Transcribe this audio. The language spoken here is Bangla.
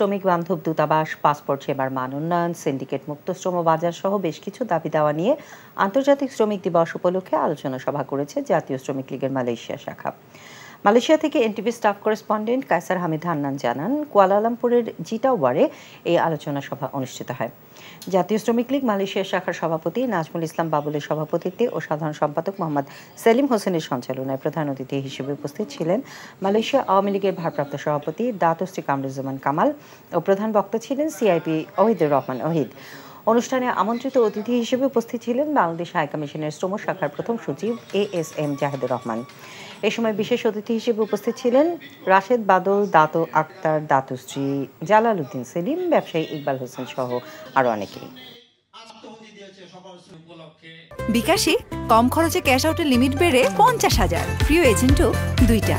শ্রমিক বান্ধব দূতাবাস, পাসপোর্ট সেবার মান উন্নয়ন, সিন্ডিকেট মুক্ত শ্রম বাজার সহ বেশ কিছু দাবি দেওয়া নিয়ে আন্তর্জাতিক শ্রমিক দিবস উপলক্ষে আলোচনা সভা করেছে জাতীয় শ্রমিক লীগের মালয়েশিয়া শাখা। মালয়েশিয়া থেকে এনটিভি স্টাফ করেসপন্ডেন্ট কায়সার হামিদ হান্নান জানান, কুয়ালালামপুরের জিটাওয়ারে এই আলোচনা সভা অনুষ্ঠিত হয়। জাতীয় শ্রমিক লীগ মালয়েশিয়া শাখার সভাপতি নাজমুল ইসলাম বাবুলের সভাপতিত্বে ও সাধারণ সম্পাদক মোহাম্মদ সেলিম হোসেনের সঞ্চালনায় প্রধান অতিথি হিসেবে উপস্থিত ছিলেন মালয়েশিয়া আওয়ামী লীগের ভারপ্রাপ্ত সভাপতি দাতুশ্রী কামরুজ্জামান কামাল ও প্রধান বক্তা ছিলেন সিআইপি ওহিদুর রহমান ওহিদ। অনুষ্ঠানে আমন্ত্রিত অতিথি হিসেবে উপস্থিত ছিলেন বাংলাদেশ হাইকমিশনের শ্রম শাখার প্রথম সচিব ASM জাহেদুর রহমান। এ সময় বিশেষ অতিথি হিসেবে উপস্থিত ছিলেন রাশেদ বাদল, দাতো আক্তার, দাতুশ্রী, জালাল উদ্দিন সেলিম, ব্যবসায়ী ইকবাল হোসেন সহ আরো অনেকেই। বিকাশে কম খরচে ক্যাশ আউটের লিমিট বেড়ে 50,000, প্রিয় এজেন্টও 2টা।